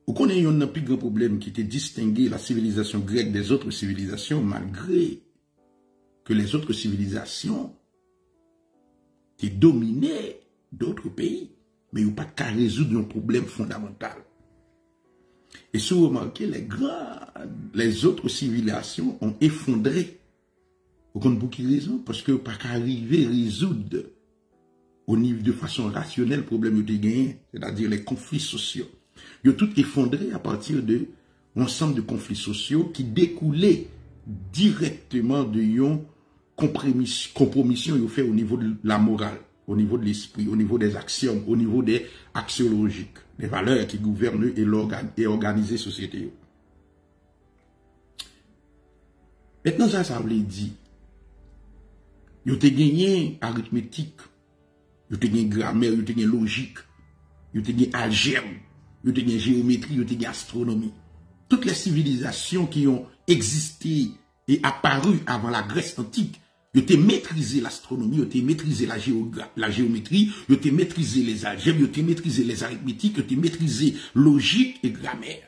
Vous connaissez un plus grand problème qui était distinguer la civilisation grecque des autres civilisations, malgré que les autres civilisations étaient dominées d'autres pays, mais ils n'ont pas qu'à résoudre un problème fondamental. Et si vous remarquez, les autres civilisations ont effondré. Vous comprenez pour quelle raison? Parce que pas qu'à arriver à résoudre au niveau de façon rationnelle le problème de gagné, c'est-à-dire les conflits sociaux. Ils ont tout effondré à partir de l'ensemble de conflits sociaux qui découlaient directement de une compromission qu'ils ont fait au niveau de la morale, au niveau de l'esprit, au niveau des axiomes, au niveau des axiologiques, des valeurs qui gouvernent et organisent la société. Maintenant, ça veut dire, ils ont gagné arithmétique, ils ont gagné grammaire, ils ont gagné logique, ils ont gagné algèbre, ils ont gagné géométrie, ils ont gagné astronomie. Toutes les civilisations qui ont existé et apparu avant la Grèce antique, ils ont maîtrisé l'astronomie, ils ont maîtrisé la géométrie, ils ont maîtrisé les algèbres, ils ont maîtrisé les arithmétiques, ils ont maîtrisé logique et grammaire.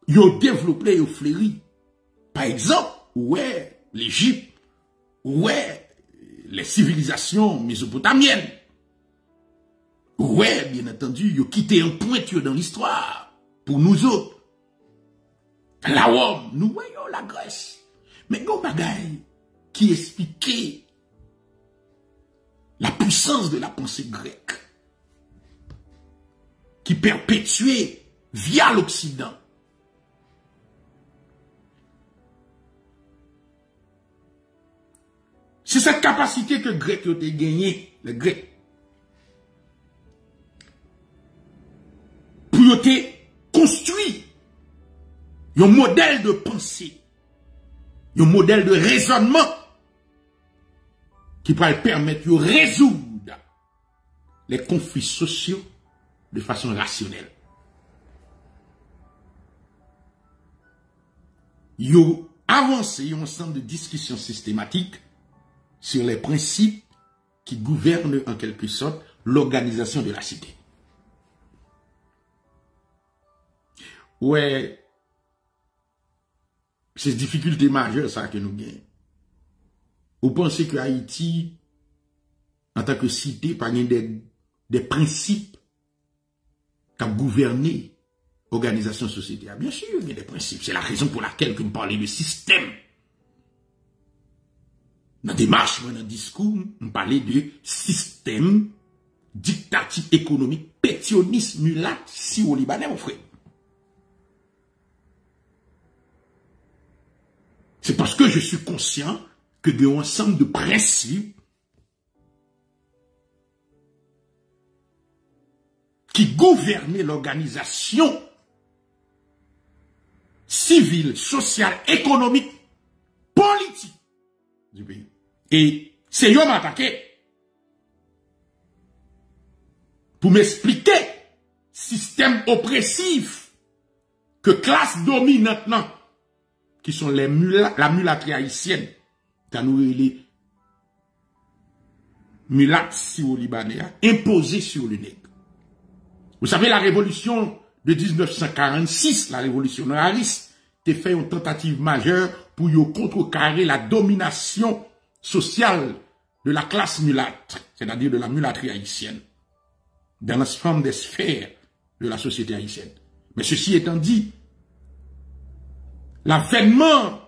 Ils ont développé, ils ont fleuri. Par exemple, ouais, l'Égypte, ouais, les civilisations mésopotamiennes. Ouais, bien entendu, ils ont quitté un pointure dans l'histoire pour nous autres. La Rome, nous voyons la Grèce. Mais nos bagailles qui expliquait la puissance de la pensée grecque, qui perpétuait via l'Occident. C'est cette capacité que les Grecs ont gagné, les Grecs, pour construire un modèle de pensée, un modèle de raisonnement qui pourrait permettre de résoudre les conflits sociaux de façon rationnelle. Ils ont avancé un ensemble de discussions systématiques sur les principes qui gouvernent en quelque sorte l'organisation de la cité. Ouais, c'est une difficulté majeure ça que nous gagnons. Vous pensez que Haïti, en tant que cité, pas des principes qui ont gouverné l'organisation sociétaire? Bien sûr, il y a des principes. C'est la raison pour laquelle nous parlons de système. Dans la démarche, dans le discours, on parlait de système dictatique économique, pétioniste, mulat, si au Libanais, mon frère. C'est parce que je suis conscient que de ensemble de principes qui gouvernaient l'organisation civile, sociale, économique, politique du pays. Et c'est eux m'attaqué pour m'expliquer système oppressif que classe dominante non, qui sont la mulâtrie haïtienne, qui nous les mulâtres syro-libanais imposés sur le nègre. Vous savez, la révolution de 1946, la révolution noiriste, a fait une tentative majeure pour contrecarrer la domination sociale de la classe mulâtre, c'est-à-dire de la mulâtrie haïtienne, dans l'ensemble des sphères de la société haïtienne. Mais ceci étant dit, l'avènement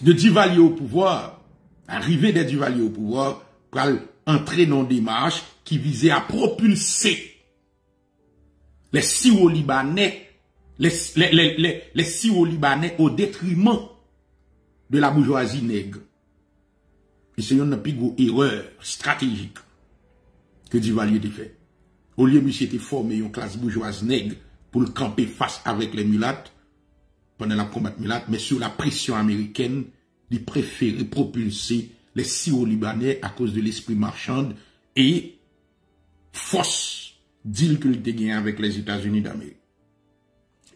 de Duvalier au pouvoir, l'arrivée des Duvalier au pouvoir, pour entrer dans des démarches qui visaient à propulser les Syro-Libanais, les Syro-Libanais au détriment de la bourgeoisie nègre. Et c'est une plus grosse erreur stratégique que Duvalier a fait. Au lieu de monsieur était formé une classe bourgeoise nègre pour le camper face avec les mulattes pendant la combat mulatte, mais sur la pression américaine, il préférait propulser les Syro-Libanais à cause de l'esprit marchand et fausse deal qu'il a gagné avec les États-Unis d'Amérique.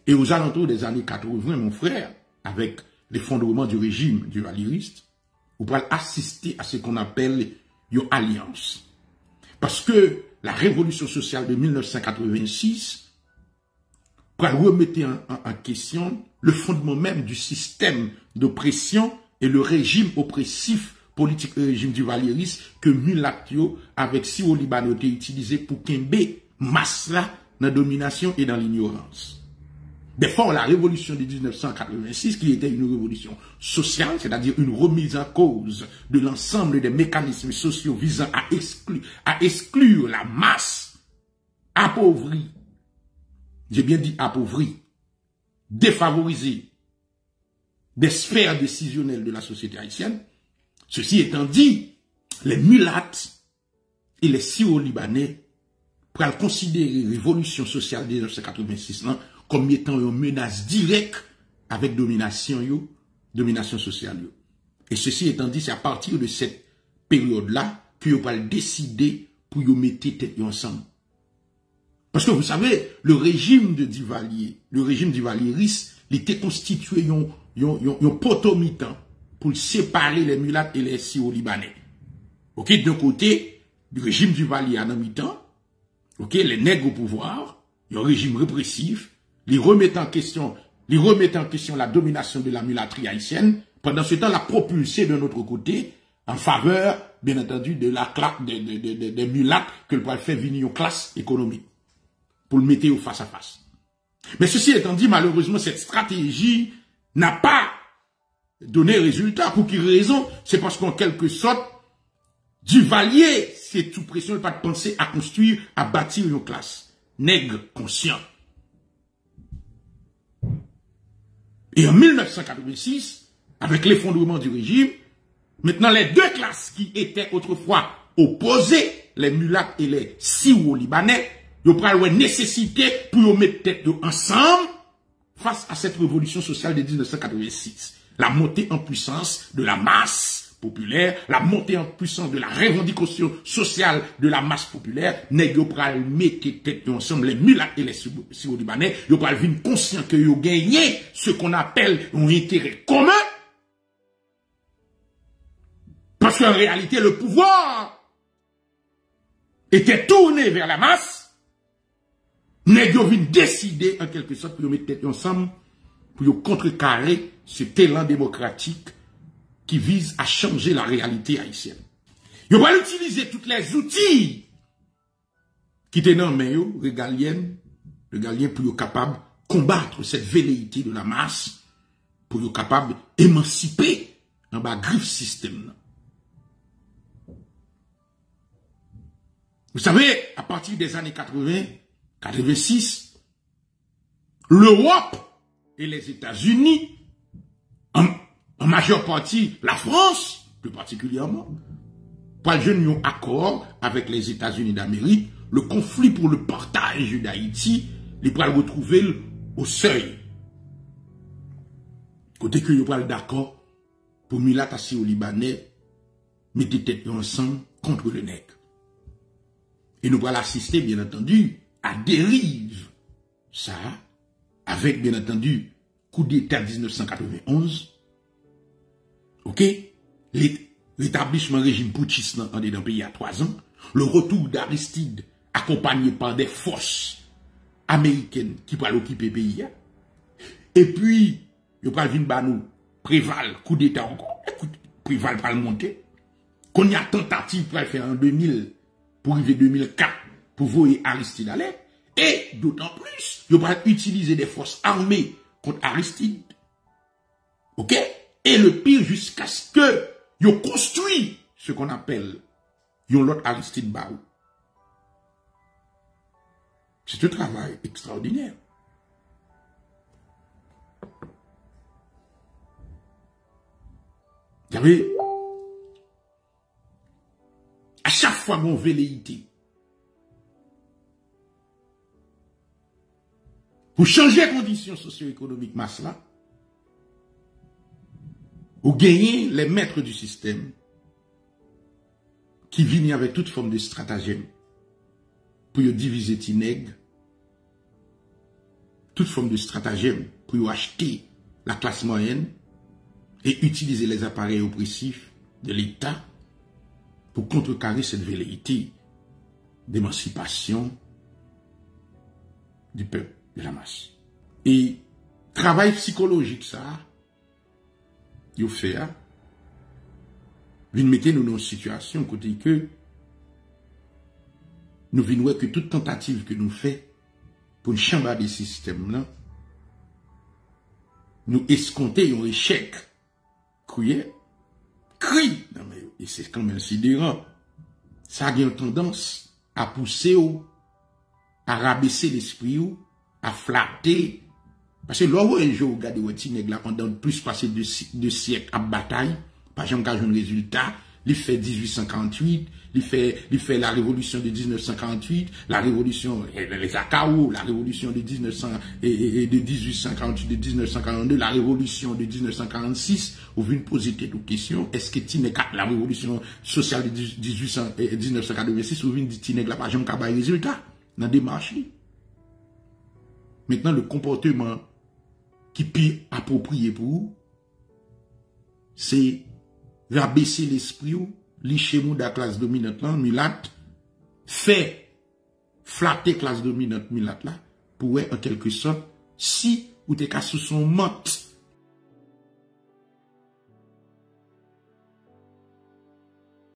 Et aux alentours des années 80, mon frère, avec l'effondrement du régime duvalieriste, vous pouvez assister à ce qu'on appelle une alliance. Parce que la révolution sociale de 1986 pour remettre en question le fondement même du système d'oppression et le régime oppressif politique, le régime du Valieris que Mulatio avec Siro Libanais ont utilisé pour Kembe masse là dans la domination et dans l'ignorance. Des fois, la révolution de 1986, qui était une révolution sociale, c'est-à-dire une remise en cause de l'ensemble des mécanismes sociaux visant à exclure la masse appauvrie, j'ai bien dit appauvrie, défavorisée des sphères décisionnelles de la société haïtienne. Ceci étant dit, les mulattes et les Syro-Libanais pourraient considérer la révolution sociale de 1986 là, comme étant une menace directe avec domination sociale. Et ceci étant dit, c'est à partir de cette période-là que vous allez décider pour vous mettre tête ensemble. Parce que vous savez, le régime de Duvalier, le régime du Valieris, il était constitué d'un potomitan pour séparer les mulattes et les Syro-Libanais. Ok, d'un côté, le régime du Duvalier en mi-temps, ok, les nègres au pouvoir, un régime répressif, les remettent en question la domination de la mulatterie haïtienne, pendant ce temps, la propulser de notre côté, en faveur, bien entendu, de la classe, des mulattes que le pouvoir fait venir aux classes économiques, pour le mettre au face à face. Mais ceci étant dit, malheureusement, cette stratégie n'a pas donné résultat. Pour quelle raison? C'est parce qu'en quelque sorte, Duvalier, c'est sous pression de pas de penser à construire, à bâtir une classe. Nègre conscient. Et en 1986, avec l'effondrement du régime, maintenant les deux classes qui étaient autrefois opposées, les mulattes et les Syro-Libanais, ils ont pris une nécessité pour mettre tête ensemble face à cette révolution sociale de 1986. La montée en puissance de la masse populaire, la montée en puissance de la revendication sociale de la masse populaire, nèg yo pral mettre tête ensemble les mulattes et les Syro-Libanais, yo pral vinn conscient que yo gagné ce qu'on appelle un intérêt commun. Parce qu'en réalité le pouvoir était tourné vers la masse. Nèg yo vinn décider en quelque sorte pour yo mettre tête ensemble pour yo contrecarrer cet élan démocratique qui vise à changer la réalité haïtienne. Ils vont utiliser tous les outils qui étaient dans les mains régaliennes pour être capable de combattre cette velléité de la masse, pour être capable d'émanciper un bas griffe système. Vous savez, à partir des années 80, 86, l'Europe et les États-Unis, en majeure partie, la France, plus particulièrement, pour le un accord avec les États-Unis d'Amérique, le conflit pour le partage d'Haïti, il pourra le retrouver au seuil. Côté que il pourra d'accord pour Mulat Syro-Libanais, mettre tête ensemble contre le nègre. Et nous pourrons assister, bien entendu, à dérive. Ça, avec, bien entendu, coup d'État 1991, ok? L'établissement régime putschiste dans le pays à 3 ans. Le retour d'Aristide accompagné par des forces américaines qui pourraient occuper le pays. Et puis, il y a une Préval, coup d'État encore. Préval va le monter. Qu'on y a tentative pour le faire en 2000, pour arriver 2004, pour voir Aristide aller. Et d'autant plus, il va utiliser des forces armées contre Aristide. Ok? Et le pire, jusqu'à ce que ils ont construit ce qu'on appelle l'autre Aristide Barou. C'est un travail extraordinaire. Vous savez, à chaque fois mon velléité, pour changer les conditions socio-économiques masse là, ou gagner les maîtres du système qui viennent avec toute forme de stratagème pour diviser les nègres, toute forme de stratagème pour acheter la classe moyenne et utiliser les appareils oppressifs de l'État pour contrecarrer cette velléité d'émancipation du peuple, de la masse. Et travail psychologique, ça, il fait, nous mettez nous dans une situation côté que nous venons que toute tentative que nous faisons pour une chambre de système là, nous escompter un échec. Crier, non mais c'est quand même sidérant. Ça a une tendance à pousser à rabaisser l'esprit à flatter. Parce que lorsque je regarde les nègres là pendant plus passé de siècles à bataille, par exemple, quand un résultat, il fait 1848, il fait la révolution de 1948, la révolution, les cacao, la révolution de 1848, de 1942, la révolution de 1946, on vient poser des questions, est-ce que la révolution sociale de 1986, on vient dire que la page n'a pas de résultat dans la démarche. Maintenant, le comportement qui est plus approprié pour vous, c'est rabaisser l'esprit, licher de la classe dominante là, mulâtre, fait flatter classe dominante mulâtre là, pour en quelque sorte, si ou t'es sous son mante,